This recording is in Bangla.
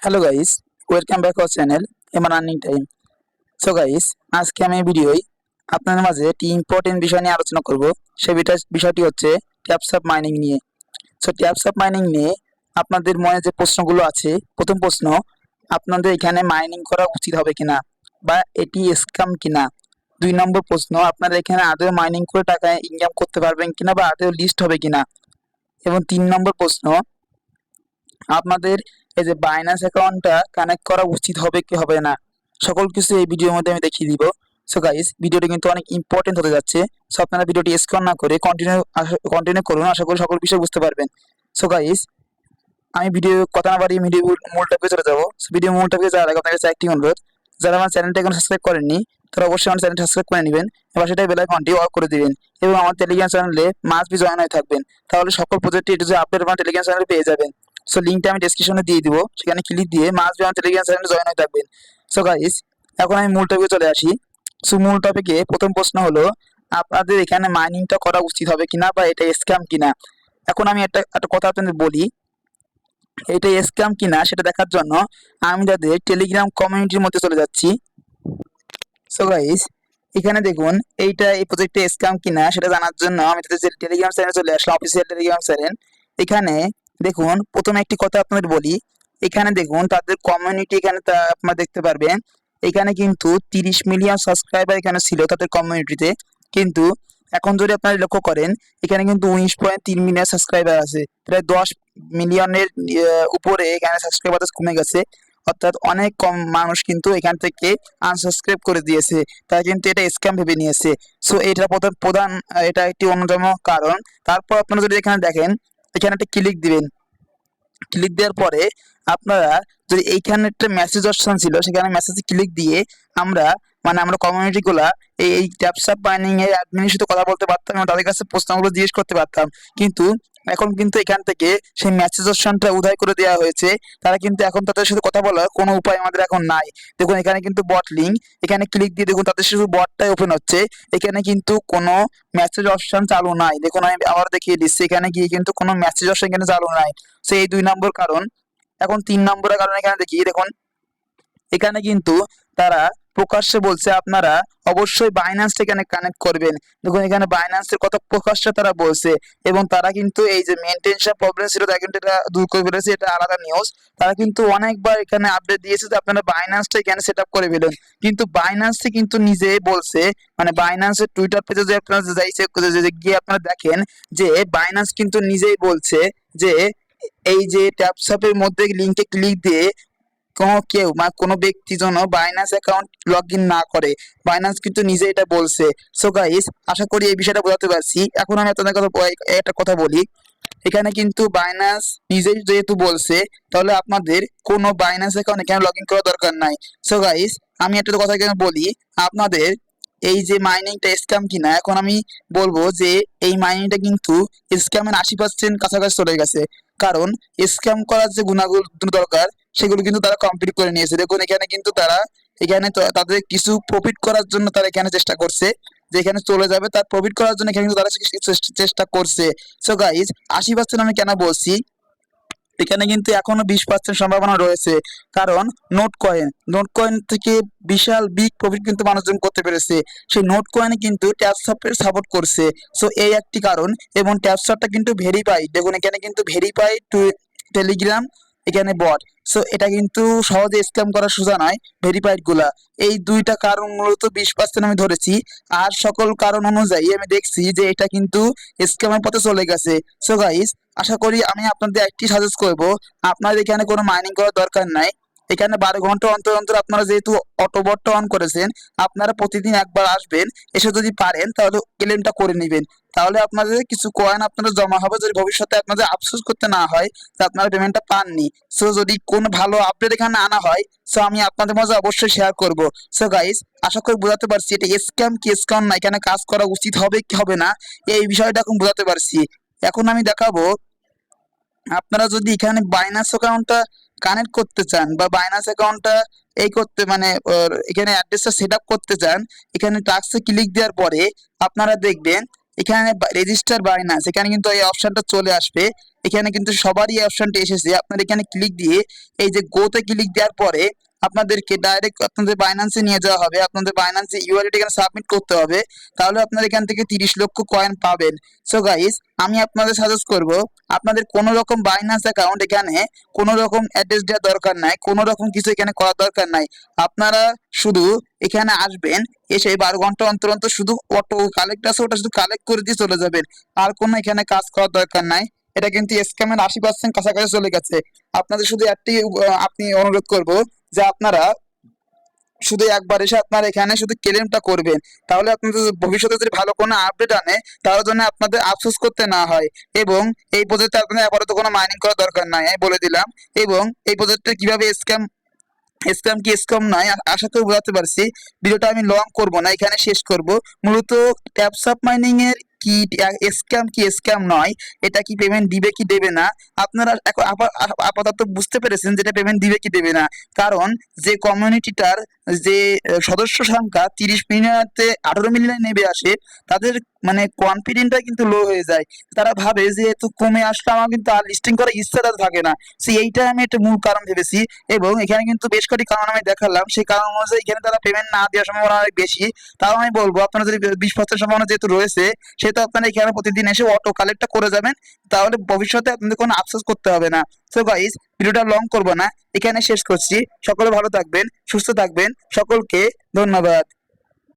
Hello guys, welcome back our channel MR earning time. So guys, আজকে আমি ভিডিওয় আপনাদের মাঝে একটি ইম্পর্টেন্ট বিষয় নিয়ে আলোচনা করব। সেই বিষয়টি হচ্ছে ট্যাপস অফ মাইনিং নিয়ে। সো ট্যাপস অফ মাইনিং নিয়ে আপনাদের মনে যে প্রশ্নগুলো আছে, প্রথম প্রশ্ন, আপনাদের এখানে মাইনিং করা উচিত হবে কিনা বা এটি স্ক্যাম কিনা। 2 নম্বর প্রশ্ন, আপনারা এখানে আদৌ মাইনিং করে টাকা ইনকাম করতে পারবেন কিনা বা আদৌ লিস্ট হবে কিনা। এবং 3 নম্বর প্রশ্ন, আপনাদের এই যে বাইন্যান্স অ্যাকাউন্টটা কানেক্ট করা উচিত হবে কি হবে না, সকল কিছু এই ভিডিওর মধ্যে আমি দেখিয়ে দিব। সো গাইস, ভিডিওটি কিন্তু অনেক ইম্পর্টেন্ট হতে যাচ্ছে। সো আপনারা ভিডিওটি স্কিপ না করে কন্টিনিউ করুন, আশা করি সকল বিষয় বুঝতে পারবেন। সো গাইস, আমি ভিডিও কথা না বাড়িয়ে ভিডিও মূল টপিকে চলে যাবো। ভিডিও মূল টপিকে যাওয়ার আগে আপনার কাছে একটি অনুরোধ, যারা আমার চ্যানেলটা এখন সাবস্ক্রাইব করেননি তারা অবশ্যই আমার চ্যানেলটা সাবস্ক্রাইব করে নেবেন এবং সেটাই বেল আইকনটি অল করে দিবেন এবং আমার টেলিগ্রাম চ্যানেলে মাস্ট বি জয়েন হয়ে থাকবেন। তাহলে সকল প্রজেক্টে একটু আপডেট আমার টেলিগ্রাম চ্যানেলে পেয়ে যাবেন। সো লিঙ্কটা আমি ডেসক্রিপশনে দিয়ে দিব, সেখানে ক্লিক দিয়ে মাস্ট বি আমার টেলিগ্রাম চ্যানেলে জয়েন হয়ে থাকবেন। সো গাইস, এখন আমি মূল টপিকে চলে আসি। সো মূল টপিকে প্রথম প্রশ্ন হলো, আপনাদের এখানে মাইনিংটা করা উচিত হবে কিনা বা এটা স্ক্যাম কিনা। এখন আমি একটা একটা কথা আপনাদের বলি, এটা স্ক্যাম কিনা সেটা দেখার জন্য আমি তাদের টেলিগ্রাম কমিউনিটির মধ্যে চলে যাচ্ছি। সো গাইস, এখানে দেখুন এই প্রজেক্টে স্ক্যাম কিনা সেটা জানার জন্য আমি তাদের যে টেলিগ্রাম চ্যানেলে চলে আসলাম, অফিসিয়াল টেলিগ্রাম চ্যানেল। এখানে দেখুন প্রথমে একটি কথা আপনাদের বলি, এখানে দেখুন তাদের কমিউনিটি, এখানে আপনারা দেখতে পারবেন এখানে কিন্তু 30 মিলিয়ন সাবস্ক্রাইবার এখানে ছিল তাদের কমিউনিটিতে। কিন্তু এখন যদি আপনারা লক্ষ্য করেন, এখানে কিন্তু 19.3 মিলিয়ন সাবস্ক্রাইবার আছে, প্রায় 10 মিলিয়নের উপরে এখানে সাবস্ক্রাইবার কমে গেছে। অর্থাৎ অনেক কম মানুষ কিন্তু এখান থেকে আনসাবস্ক্রাইব করে দিয়েছে, তারা কিন্তু এটা স্ক্যাম ভেবে নিয়েছে। সো এটা প্রধান প্রধান এটা একটি অন্যতম কারণ। তারপর আপনারা যদি এখানে দেখেন, এখানে একটা ক্লিক দিবেন, ক্লিক দেওয়ার পরে আপনারা যদি এইখানে একটা মেসেজ অপশন ছিল, সেখানে মেসেজে ক্লিক দিয়ে আমরা আমরা কমিউনিটি গুলা এই ট্যাপস অফ মাইনিং এর অ্যাডমিনের সাথে কথা বলতে পারতাম এবং তাদের কাছে প্রশ্নগুলো জিজ্ঞেস করতে পারতাম। কিন্তু এখন কিন্তু এখান থেকে সেই মেসেজ অপশনটা উধাই করে দেওয়া হয়েছে। তারা কিন্তু এখন তাদের সাথে কথা বলার কোনো উপায় আমাদের এখন নাই। দেখুন এখানে কিন্তু বট লিঙ্ক, এখানে ক্লিক দিয়ে দেখুন তাদের শুধু বটটাই ওপেন হচ্ছে, এখানে কিন্তু কোনো মেসেজ অপশন চালু নাই। দেখুন আমি আবার দেখিয়ে দিচ্ছি, এখানে গিয়ে কিন্তু কোনো মেসেজ অপশন এখানে চালু নাই। সো এই 2 নম্বর কারণ। এখন 3 নম্বরের কারণ, এখানে দেখি দেখুন এখানে কিন্তু তারা প্রকাশ্যে বলছে আপনারা অবশ্যই বাইন্যান্স এখানে কানেক্ট করবেন। দেখুন এখানে বাইন্যান্সের কথা প্রকাশ্যে তারা বলছে এবং তারা কিন্তু এই যে মেনটেন্সন প্রবলেম ছিল তারা কিন্তু এটা দূর করে ফেলেছে, এটা আলাদা নিউজ। তারা কিন্তু অনেকবার এখানে আপডেট দিয়েছে যে আপনারা বাইন্যান্সটা এখানে সেট আপ করে ফেলুন, কিন্তু বাইন্যান্সে কিন্তু নিজে বলছে, বাইন্যান্সের টুইটার পেজে যে আপনারা যাইছে গিয়ে আপনারা দেখেন যে বাইন্যান্স কিন্তু নিজেই বলছে যে এই যে ট্যাপসঅ্যাপের মধ্যে লিংকে ক্লিক দিয়ে কেউ কোনো ব্যক্তি যেন বাইন্যান্স অ্যাকাউন্ট লগ ইন না করে, বাইন্যান্স কিন্তু নিজে এটা বলছে। সো গাইস, আশা করি এই বিষয়টা বোঝাতে পারছি। এখন আমি আপনাদের একটা কথা বলি, এখানে কিন্তু বাইন্যান্স নিজেই যেহেতু বলছে, তাহলে আপনাদের কোনো বাইন্যান্স অ্যাকাউন্ট এখানে লগ ইন করার দরকার নাই। সো গাইস, আমি একটা কথা এখানে বলি, আপনাদের এই যে মাইনিংটা স্ক্যাম কিনা, এখন আমি বলবো যে এই মাইনিংটা কিন্তু স্ক্যামের 80% কাছাকাছি চলে গেছে। কারণ স্ক্যাম করার যে গুণাগুলো দরকার সেগুলো কিন্তু তারা কমপ্লিট করে নিয়েছে। দেখুন এখানে কিন্তু তারা তাদের কিছু প্রফিট করার জন্য তারা এখানে চেষ্টা করছে, যে এখানে চলে যাবে তার প্রফিট করার জন্য এখানে কিন্তু তারা চেষ্টা করছে। সো গাইজ, 80% আমি কেন বলছি, এখানে কিন্তু এখনো 20% সম্ভাবনা রয়েছে। কারণ নোট কয়েন থেকে বিশাল বিগ প্রফিট কিন্তু মানুষজন করতে পেরেছে। সেই নোট কয়েনে কিন্তু ট্যাপসঅ্যাপের সাপোর্ট করছে। সো এই একটি কারণ। এবং ট্যাপসঅ্যাপটা কিন্তু ভেরিফাইড, দেখুন এখানে কিন্তু ভেরিফাইড টু টেলিগ্রাম, এখানে বট। সো এটা কিন্তু সহজে স্ক্যাম করা সোজা নয়, ভেরিফাইড গুলা। এই 2টা কারণ মূলত 20% আমি ধরেছি। আর সকল কারণ অনুযায়ী আমি দেখছি যে এটা কিন্তু স্ক্যামের পথে চলে গেছে। সো গাইস, আশা করি আমি আপনাদের একটি সাজেস্ট করব, আপনাদের এখানে কোনো মাইনিং করার দরকার নাই। এখানে 12 ঘন্টা অন্তর অন্তর আপনারা যেহেতু অটোবটটা অন করেছেন, আপনারা প্রতিদিন একবার আসবেন, এসে যদি পারেন তাহলে ক্লেমটা করে নেবেন। তাহলে আপনাদের কিছু কয়েন আপনাদের জমা হবে, যদি ভবিষ্যতে আপনাদের আফসোস করতে না হয় যে আপনারা পেমেন্টটা পাননি। সো যদি কোনো ভালো আপডেট এখানে আনা হয়, সো আমি আপনাদের মাঝে অবশ্যই শেয়ার করব। সো গাইস, আশা করি বোঝাতে পারছি এটা স্ক্যাম কি স্ক্যাম না, এখানে কাজ করা উচিত হবে কি হবে না, এই বিষয়টা এখন বোঝাতে পারছি। এখন আমি দেখাবো, আপনারা যদি এখানে বাইন্যান্স অ্যাকাউন্টটা কানেক্ট করতে চান বা বাইন্যান্স অ্যাকাউন্টটা এই করতে এখানে অ্যাড্রেসটা সেট আপ করতে চান, এখানে টাস্কে ক্লিক দেওয়ার পরে আপনারা দেখবেন এখানে রেজিস্টার বাইনান্স, এখানে কিন্তু এই অপশনটা চলে আসবে। এখানে কিন্তু সবারই এই অপশনটা এসেছে। আপনার এখানে ক্লিক দিয়ে এই যে গোতে ক্লিক দেওয়ার পরে আপনাদেরকে ডাইরেক্ট আপনাদের বাইন্যান্সে নিয়ে যাওয়া হবে। আপনাদের বাইন্যান্সে ইউআইডি এখানে সাবমিট করতে হবে, তাহলে আপনারা এখান থেকে 30 লক্ষ কয়েন পাবেন। সো গাইস, আমি আপনাদের সাজেস্ট করব, আপনাদের কোনো রকম বাইন্যান্স অ্যাকাউন্ট এখানে কোনো রকম অ্যাড্রেস দেওয়ার দরকার নাই, কোনো রকম কিছু এখানে করার দরকার নাই। আপনারা শুধু এখানে আসবেন, এসে 12 ঘন্টা অন্তর অন্তর শুধু অটো কালেক্ট আছে, ওটা শুধু কালেক্ট করে দিয়ে চলে যাবেন। আর কোনো এখানে কাজ করার দরকার নাই। এটা কিন্তু স্ক্যামের 80% কাছাকাছি চলে গেছে। আপনাদের শুধু একটি আপনি অনুরোধ করব যে আপনারা শুধু একবার এসে আপনার এখানে শুধু ক্লেমটা করবেন, তাহলে আপনাদের ভবিষ্যতে যদি ভালো কোনো আপডেট আনে তাহলে জন্য আপনাদের আফসোস করতে না হয়। এবং এই প্রজেক্টে আপনাদের আপাতত কোনো মাইনিং করার দরকার নাই, আমি বলে দিলাম। এবং এই প্রজেক্টে কিভাবে স্ক্যাম কি স্ক্যাম নয় আশা করি বোঝাতে পারছি। ভিডিওটা আমি লং করব না, এখানে শেষ করব। মূলত ট্যাপসাপ মাইনিং এর কি স্ক্যাম কি স্ক্যাম নয়, এটা কি পেমেন্ট দিবে কি দেবে না, আপনারা এখন আপাতত বুঝতে পেরেছেন যেটা পেমেন্ট দিবে কি দেবে না। কারণ যে কমিউনিটিটার যে সদস্য সংখ্যা 30 মিলিয়নতে 18 মিলিয়ন নেমে আসে, তাদের মানে কনফিডেন্টটা কিন্তু লো হয়ে যায়। তারা ভাবে যে এত কমে আসলে আমার কিন্তু আর লিস্টিং করার ইচ্ছা তাদের থাকে না। সো এইটা আমি একটা মূল কারণ ভেবেছি। এবং এখানে কিন্তু বেশ কয়েকটি কারণ আমি দেখালাম, সেই কারণ অনুযায়ী এখানে তারা পেমেন্ট না দেওয়ার সম্ভাবনা অনেক বেশি। তাও আমি বলবো আপনারা যদি 20% সম্ভাবনা যেহেতু রয়েছে, সেহেতু আপনারা এখানে প্রতিদিন এসে অটো কালেক্টটা করে যাবেন, তাহলে ভবিষ্যতে আপনাদের কোনো আফসোস করতে হবে না। সো গাইস, ভিডিওটা লং করবো না, এখানে শেষ করছি। সকলে ভালো থাকবেন, সুস্থ থাকবেন, সকলকে ধন্যবাদ।